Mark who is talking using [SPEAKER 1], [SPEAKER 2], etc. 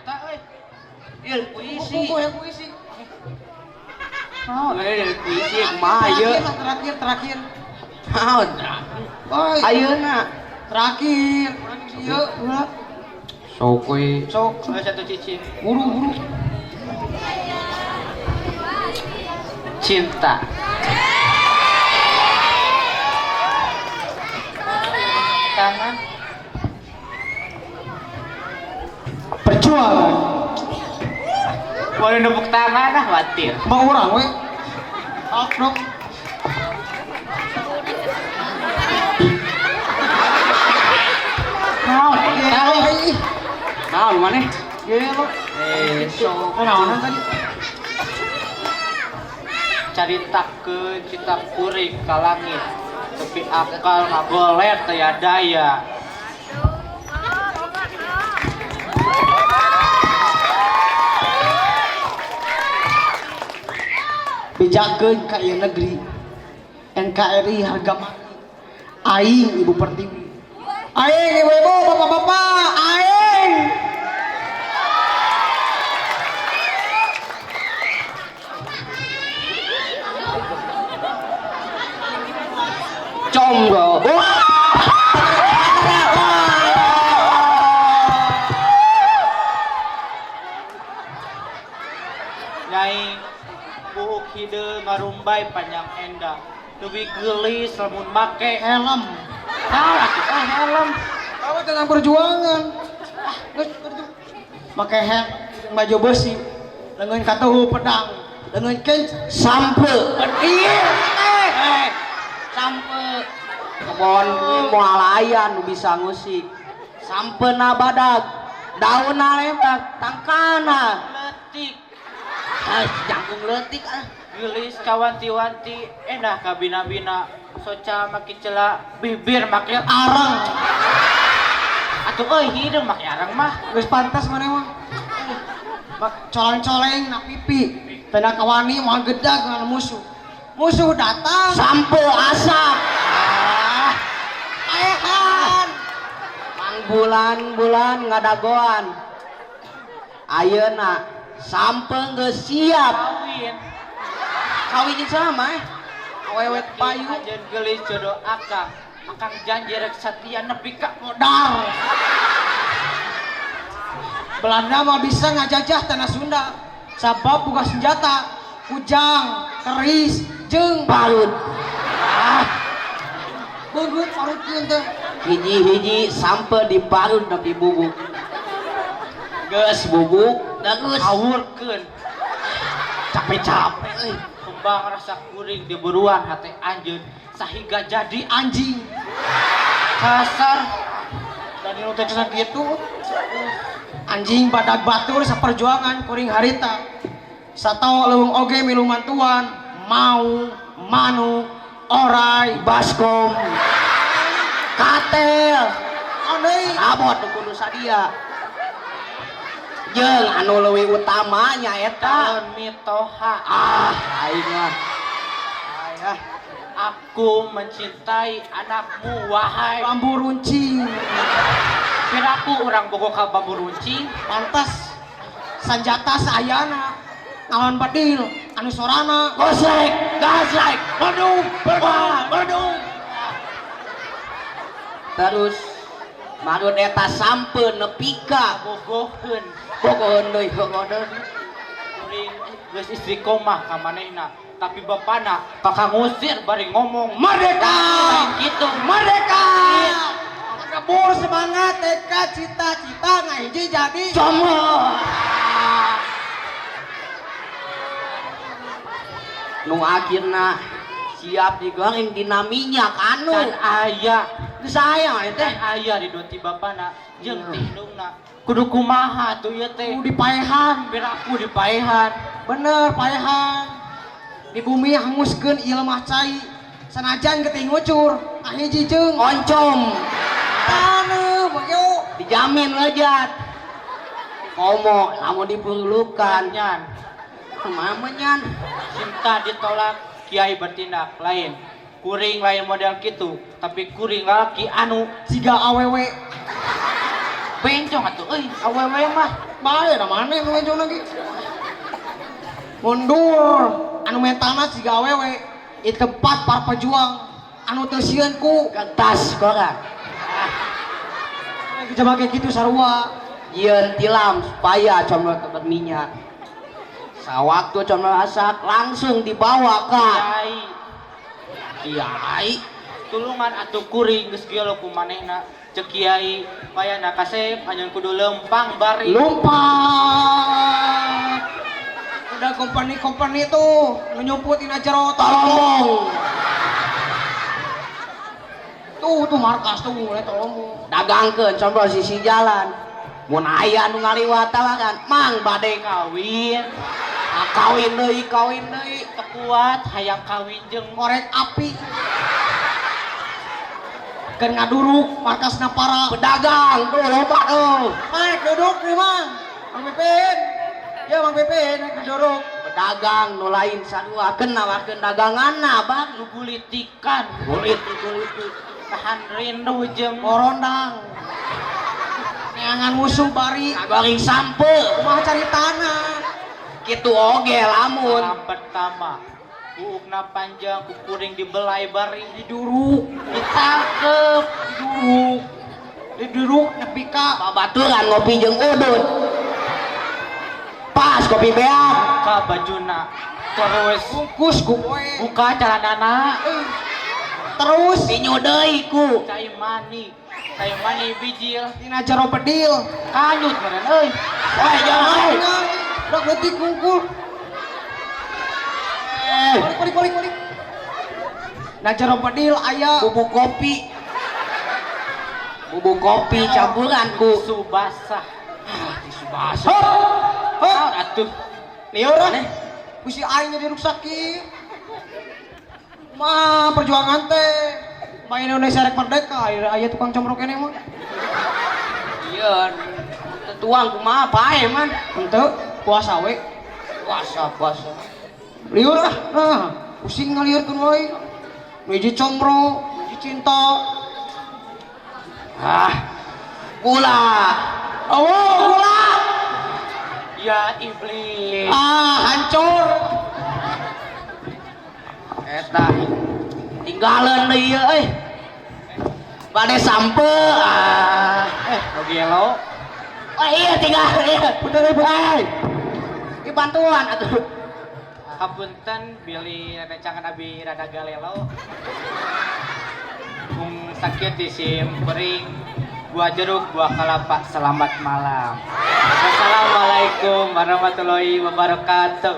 [SPEAKER 1] eta euy. Ieu puisi.
[SPEAKER 2] Puisi.
[SPEAKER 1] Oh, puisi kumaha ieu?
[SPEAKER 2] Terakhir.
[SPEAKER 1] Naon? Ayeuna
[SPEAKER 2] Terakhir. Ieu ulah.
[SPEAKER 1] sok we. Sok satu cicing.
[SPEAKER 2] Buru.
[SPEAKER 1] Cinta. Tangan.
[SPEAKER 2] Perjuangan.
[SPEAKER 1] Boleh nepuk tangan ah watir.
[SPEAKER 2] Mau orang we. Akrok.
[SPEAKER 1] Naon maneh?
[SPEAKER 2] Ieu lo.
[SPEAKER 1] Sok
[SPEAKER 2] Naonan tadi?
[SPEAKER 1] caritakeun cita kuring ka langit tapi akal ngagoler teu daya.
[SPEAKER 2] Bejakeun ka ieu negeri. NKRI harga mati. Aing Ibu Pertiwi. Aing ibu-ibu, bapak-bapak, aing.
[SPEAKER 1] Combro. Nyai buuk hideung ngarumbai panjang endang. Leuwih geulis lamun make
[SPEAKER 2] Helm.
[SPEAKER 1] Salah helm.
[SPEAKER 2] Kamu tentang perjuangan. Make helm, baju besi, dengan katuhu pedang, dengan kain sampe.
[SPEAKER 1] Ieu sampe kebon moal aya nu bisa ngusik. Sampena badag, daunna lembak, tangkana leutik. Jangkung leutik ah. Geulis kawanti-wanti endah ka bina-bina soca make ceula bibir make arang. Atuh euy hideung make arang mah
[SPEAKER 2] Geus pantas maneh mah. Coleng-coleng na pipi, teu na kawani moal gedag ngan musuh. Musuh datang
[SPEAKER 1] sampe asap.
[SPEAKER 2] Aehan.
[SPEAKER 1] Mang bulan-bulan ngadagoan. Ayeuna sampe geus siap kawin. Kawin sama awewet payu ajeun geulis jodoh akang. Akang janji rek satia nepi ka modal.
[SPEAKER 2] Belanda mah bisa ngajajah tanah Sunda. Sabab buka senjata, kujang, keris, jeung
[SPEAKER 1] Parut.
[SPEAKER 2] Begut parutkeun teh.
[SPEAKER 1] Hiji-hiji sampe di parut nepi bubuk. Geus bubuk, da geus awurkeun. Capek-capek euy. Kembang rasa kuring di buruan hate anjeun sahiga jadi anjing. Kasar
[SPEAKER 2] Dan nu teh kitu. Anjing badag batur saperjuangan kuring harita. Satao leuweung oge milu mantuan, mau, manuk, orai, baskom, katel, aneh,
[SPEAKER 1] abot kudu sadia. Jeung anu leuwih utama nya eta mitoha. Aing mah. Aya aku mencintai anakmu wahai
[SPEAKER 2] bambu runcing.
[SPEAKER 1] Piraku urang bogo ka bambu runcing.
[SPEAKER 2] Pantas sanjata saayana ngalawan badil anu sorana
[SPEAKER 1] Goslek, gaslek, bedung. Terus madun eta sampeun nepi ka bogoheun deui bogoheun. Kuring geus istri komah ka manehna, tapi bapana kakak ngusir bari ngomong merdeka. Gitu, merdeka.
[SPEAKER 2] kabur semangat tekad cita-cita ngahiji jadi
[SPEAKER 1] Jomo. Nu akhirna siap digoreng dinaminya kanu dan aya sayang teh aya di doti bapana jeung ti indungna kudu kumaha tuh ieu teh
[SPEAKER 2] kudu dipaehan
[SPEAKER 1] biraku dipaehan
[SPEAKER 2] bener paehan di bumi hanguskeun ieu mah cai sanajan geuting ngucur ahiji jeung
[SPEAKER 1] oncom
[SPEAKER 2] anu bagyo
[SPEAKER 1] dijamin lejat komo lamun dipurulukan nyan kumaha nyan cinta ditolak kiai bertindak lain kuring lain model gitu tapi kuring lalaki anu
[SPEAKER 2] siga awewe
[SPEAKER 1] bencong atuh euy awewe mah
[SPEAKER 2] bae da maneh nu bencong lagi mundur anu mentana siga awewe di tempat para pejuang anu teu sieun ku
[SPEAKER 1] gentas koran
[SPEAKER 2] coba kayak gitu sarua
[SPEAKER 1] yeun tilam supaya comel tebet minyak sawaktu comel asak langsung dibawa ka
[SPEAKER 3] Kiai tulungan atuh kuring geus kieu ku manehna cek kiai payana kasep anjeun kudu lempang bari
[SPEAKER 2] lompat udah kompani tuh nyumputin aja tolong tuh markas tuh mulai tolong
[SPEAKER 1] dagangkeun coba sisi jalan mun aya nu ngaliwatakan mang bade
[SPEAKER 3] kawin
[SPEAKER 1] kawin deui
[SPEAKER 3] kuat hayang kawin jeung
[SPEAKER 2] korek api kan ngaduruk markasna para
[SPEAKER 1] pedagang tuh loba tuh
[SPEAKER 2] naik duduk nih mang Pipin ya mang Pipin naik duduk
[SPEAKER 1] pedagang nu lain saduakeun nawarkeun daganganna bang
[SPEAKER 3] lu bulitikan
[SPEAKER 1] kulit
[SPEAKER 3] tahan rindu jeung
[SPEAKER 2] korondang neangan musuh bari
[SPEAKER 1] goreng sampe
[SPEAKER 2] kumaha cari tanah
[SPEAKER 1] kitu oge lamun
[SPEAKER 3] Malam pertama buukna panjang kukuring dibelai bari
[SPEAKER 2] diduruk
[SPEAKER 3] ditangkep
[SPEAKER 2] diduruk nepi ka
[SPEAKER 1] babaturan ngopi jeung udut pas kopi beak
[SPEAKER 3] buka bajuna terus
[SPEAKER 2] bungkus ku poe
[SPEAKER 3] buka calanana
[SPEAKER 2] terus
[SPEAKER 1] sinyu deui ku
[SPEAKER 3] cai mani bijil
[SPEAKER 2] tina jero bedil
[SPEAKER 3] kanyut meureun euy
[SPEAKER 1] jangan
[SPEAKER 2] udah letik kungkul balik nah jero bedil aya
[SPEAKER 1] bubuk kopi campuran ku
[SPEAKER 3] tisu basah
[SPEAKER 1] tisu basah
[SPEAKER 2] hop
[SPEAKER 3] atuh
[SPEAKER 2] liur kusi aing jadi rusak ki mah perjuangan teh main Indonesia rek merdeka aya tukang comrok kene mah
[SPEAKER 1] iya tuang kumaha bae man
[SPEAKER 2] henteu puasa we
[SPEAKER 1] puasa
[SPEAKER 2] liur lah nah pusing ngaliurkeun wae hiji comro hiji cinta
[SPEAKER 1] gula gula
[SPEAKER 3] ya iblis
[SPEAKER 2] hancur
[SPEAKER 1] eta tinggalan deui euy bade sampe
[SPEAKER 3] gelo
[SPEAKER 1] iya tinggal bener bantuan atuh
[SPEAKER 3] hapunten bilih recangan abi rada galelo sakit isim bering buah jeruk buah kelapa selamat malam. Wassalamualaikum warahmatullahi wabarakatuh.